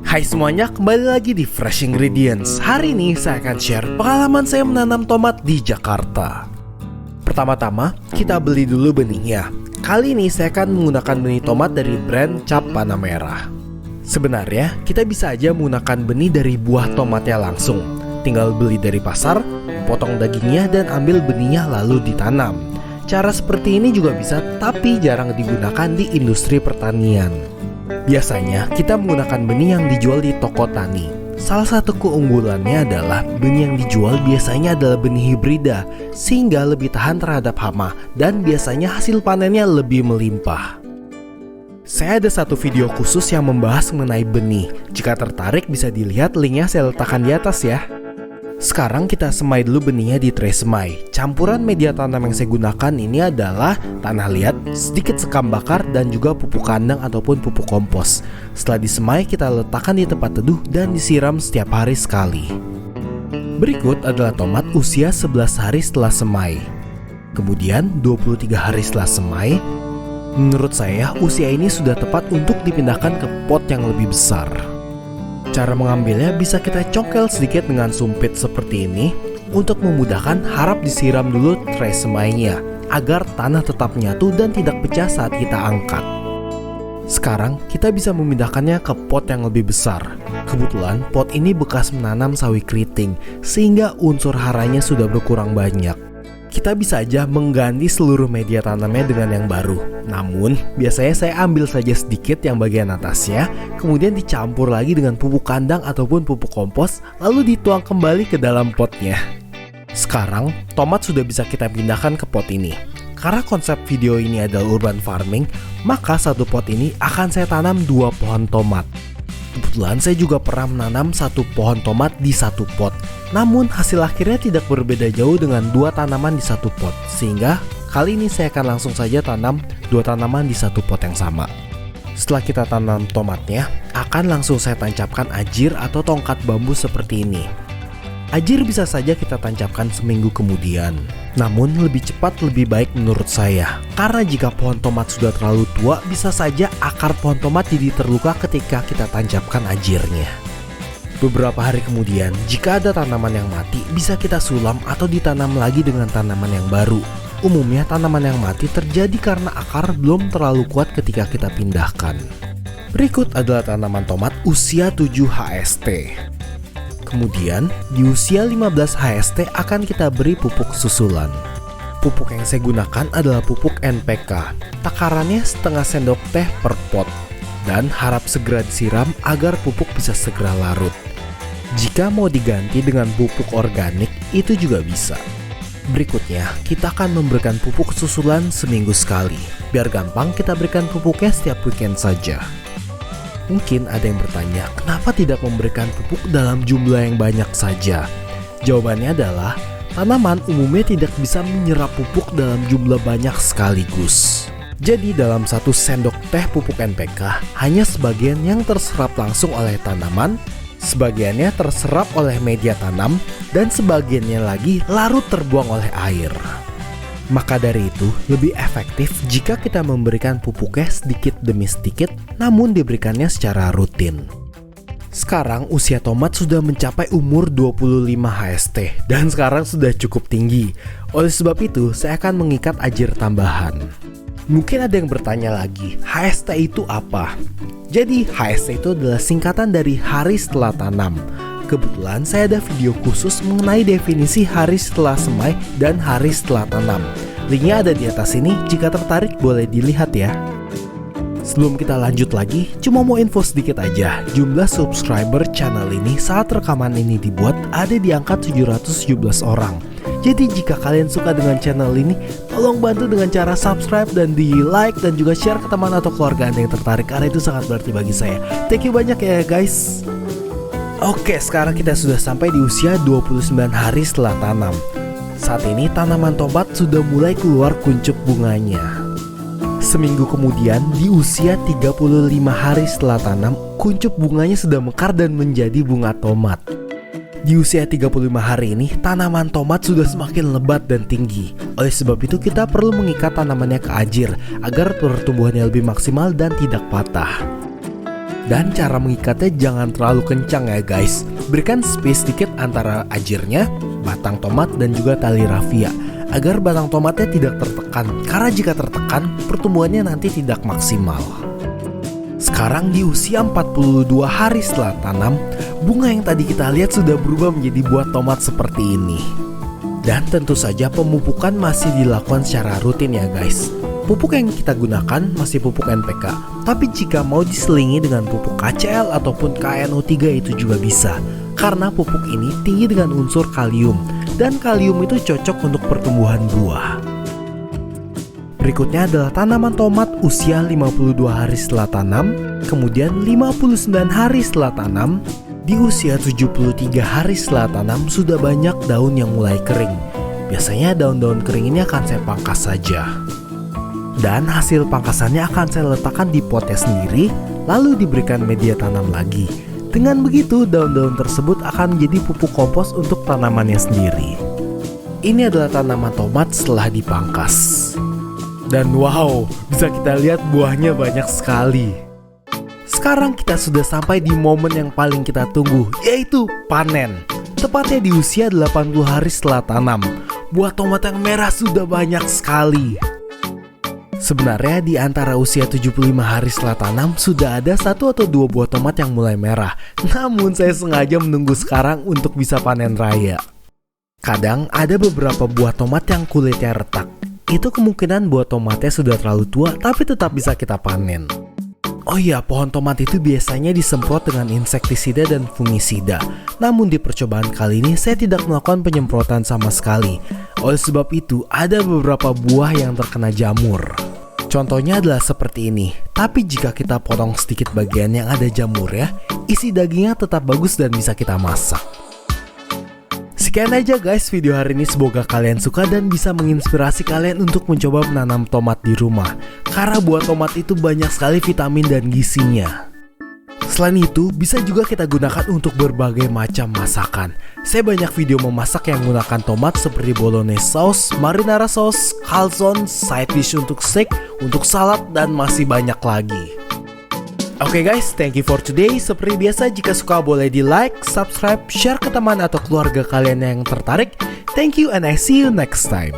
Hai semuanya, kembali lagi di Fresh Ingredients. Hari ini saya akan share pengalaman saya menanam tomat di Jakarta. Pertama-tama, kita beli dulu benihnya. Kali ini saya akan menggunakan benih tomat dari brand Cap Panamera. Sebenarnya, kita bisa aja menggunakan benih dari buah tomatnya langsung. Tinggal beli dari pasar, potong dagingnya dan ambil benihnya lalu ditanam. Cara seperti ini juga bisa, tapi jarang digunakan di industri pertanian. Biasanya kita menggunakan benih yang dijual di toko tani. Salah satu keunggulannya adalah benih yang dijual biasanya adalah benih hibrida, sehingga lebih tahan terhadap hama dan biasanya hasil panennya lebih melimpah. Saya ada satu video khusus yang membahas mengenai benih. Jika tertarik bisa dilihat, linknya saya letakkan di atas ya. Sekarang kita semai dulu benihnya di tray semai. Campuran media tanam yang saya gunakan ini adalah tanah liat, sedikit sekam bakar, dan juga pupuk kandang ataupun pupuk kompos. Setelah disemai, kita letakkan di tempat teduh dan disiram setiap hari sekali. Berikut adalah tomat usia 11 hari setelah semai. Kemudian 23 hari setelah semai. Menurut saya usia ini sudah tepat untuk dipindahkan ke pot yang lebih besar. Cara mengambilnya bisa kita congkel sedikit dengan sumpit seperti ini. Untuk memudahkan, harap disiram dulu tray semainya agar tanah tetap nyatu dan tidak pecah saat kita angkat. Sekarang kita bisa memindahkannya ke pot yang lebih besar. Kebetulan pot ini bekas menanam sawi keriting, sehingga unsur haranya sudah berkurang banyak. Kita bisa aja mengganti seluruh media tanamnya dengan yang baru. Namun, biasanya saya ambil saja sedikit yang bagian atasnya, kemudian dicampur lagi dengan pupuk kandang ataupun pupuk kompos, lalu dituang kembali ke dalam potnya. Sekarang, tomat sudah bisa kita pindahkan ke pot ini. Karena konsep video ini adalah urban farming, maka satu pot ini akan saya tanam 2 pohon tomat. Kebetulan saya juga pernah menanam 1 pohon tomat di 1 pot. Namun hasil akhirnya tidak berbeda jauh dengan 2 tanaman di 1 pot. Sehingga kali ini saya akan langsung saja tanam 2 tanaman di 1 pot yang sama. Setelah kita tanam tomatnya, akan langsung saya tancapkan ajir atau tongkat bambu seperti ini. Ajir bisa saja kita tancapkan seminggu kemudian. Namun lebih cepat lebih baik menurut saya. Karena jika pohon tomat sudah terlalu tua, bisa saja akar pohon tomat jadi terluka ketika kita tancapkan ajirnya. Beberapa hari kemudian, jika ada tanaman yang mati, bisa kita sulam atau ditanam lagi dengan tanaman yang baru. Umumnya tanaman yang mati terjadi karena akar belum terlalu kuat ketika kita pindahkan. Berikut adalah tanaman tomat usia 7 HST. Kemudian, di usia 15 HST akan kita beri pupuk susulan. Pupuk yang saya gunakan adalah pupuk NPK. Takarannya setengah sendok teh per pot. Dan harap segera disiram agar pupuk bisa segera larut. Jika mau diganti dengan pupuk organik, itu juga bisa. Berikutnya, kita akan memberikan pupuk susulan seminggu sekali. Biar gampang, kita berikan pupuknya setiap weekend saja. Mungkin ada yang bertanya, kenapa tidak memberikan pupuk dalam jumlah yang banyak saja? Jawabannya adalah, tanaman umumnya tidak bisa menyerap pupuk dalam jumlah banyak sekaligus. Jadi dalam 1 sendok teh pupuk NPK, hanya sebagian yang terserap langsung oleh tanaman, sebagiannya terserap oleh media tanam, dan sebagiannya lagi larut terbuang oleh air. Maka dari itu, lebih efektif jika kita memberikan pupuknya sedikit demi sedikit, namun diberikannya secara rutin. Sekarang usia tomat sudah mencapai umur 25 HST, dan sekarang sudah cukup tinggi. Oleh sebab itu, saya akan mengikat ajir tambahan. Mungkin ada yang bertanya lagi, HST itu apa? Jadi, HST itu adalah singkatan dari hari setelah tanam. Kebetulan saya ada video khusus mengenai definisi hari setelah semai dan hari setelah tanam. Linknya ada di atas ini, jika tertarik boleh dilihat ya. Sebelum kita lanjut lagi, cuma mau info sedikit aja. Jumlah subscriber channel ini saat rekaman ini dibuat ada di angka 717 orang. Jadi jika kalian suka dengan channel ini, tolong bantu dengan cara subscribe dan di like dan juga share ke teman atau keluarga Anda yang tertarik, karena itu sangat berarti bagi saya. Thank you banyak ya guys. Oke, sekarang kita sudah sampai di usia 29 hari setelah tanam. Saat ini tanaman tomat sudah mulai keluar kuncup bunganya. Seminggu kemudian, di usia 35 hari setelah tanam, kuncup bunganya sudah mekar dan menjadi bunga tomat. Di usia 35 hari ini, tanaman tomat sudah semakin lebat dan tinggi. Oleh sebab itu kita perlu mengikat tanamannya ke ajir agar pertumbuhannya lebih maksimal dan tidak patah. Dan cara mengikatnya jangan terlalu kencang ya guys. Berikan space sedikit antara ajirnya, batang tomat dan juga tali rafia agar batang tomatnya tidak tertekan, karena jika tertekan pertumbuhannya nanti tidak maksimal. Sekarang di usia 42 hari setelah tanam, bunga yang tadi kita lihat sudah berubah menjadi buah tomat seperti ini. Dan tentu saja pemupukan masih dilakukan secara rutin ya guys. Pupuk yang kita gunakan masih pupuk NPK, tapi jika mau diselingi dengan pupuk KCl ataupun KNO3 itu juga bisa, karena pupuk ini tinggi dengan unsur kalium, dan kalium itu cocok untuk pertumbuhan buah. Berikutnya adalah tanaman tomat usia 52 hari setelah tanam, kemudian 59 hari setelah tanam. Di usia 73 hari setelah tanam sudah banyak daun yang mulai kering. Biasanya daun-daun kering ini akan saya pangkas saja. Dan hasil pangkasannya akan saya letakkan di potnya sendiri, lalu diberikan media tanam lagi. Dengan begitu, daun-daun tersebut akan menjadi pupuk kompos untuk tanamannya sendiri. Ini adalah tanaman tomat setelah dipangkas. Dan wow, bisa kita lihat buahnya banyak sekali. Sekarang kita sudah sampai di momen yang paling kita tunggu, yaitu panen. Tepatnya di usia 80 hari setelah tanam, buah tomat yang merah sudah banyak sekali. Sebenarnya di antara usia 75 hari setelah tanam sudah ada 1 atau 2 buah tomat yang mulai merah. Namun saya sengaja menunggu sekarang untuk bisa panen raya. Kadang ada beberapa buah tomat yang kulitnya retak. Itu kemungkinan buah tomatnya sudah terlalu tua tapi tetap bisa kita panen. Oh iya, pohon tomat itu biasanya disemprot dengan insektisida dan fungisida. Namun di percobaan kali ini saya tidak melakukan penyemprotan sama sekali. Oleh sebab itu ada beberapa buah yang terkena jamur. Contohnya adalah seperti ini. Tapi jika kita potong sedikit bagian yang ada jamur ya, isi dagingnya tetap bagus dan bisa kita masak. Sekian aja guys video hari ini, semoga kalian suka dan bisa menginspirasi kalian untuk mencoba menanam tomat di rumah. Karena buah tomat itu banyak sekali vitamin dan gizinya. Selain itu, bisa juga kita gunakan untuk berbagai macam masakan. Saya banyak video memasak yang menggunakan tomat seperti bolognese sauce, marinara sauce, calzone, side dish untuk steak, untuk salad, dan masih banyak lagi. Oke guys, thank you for today. Seperti biasa, jika suka boleh di like, subscribe, share ke teman atau keluarga kalian yang tertarik. Thank you and I see you next time.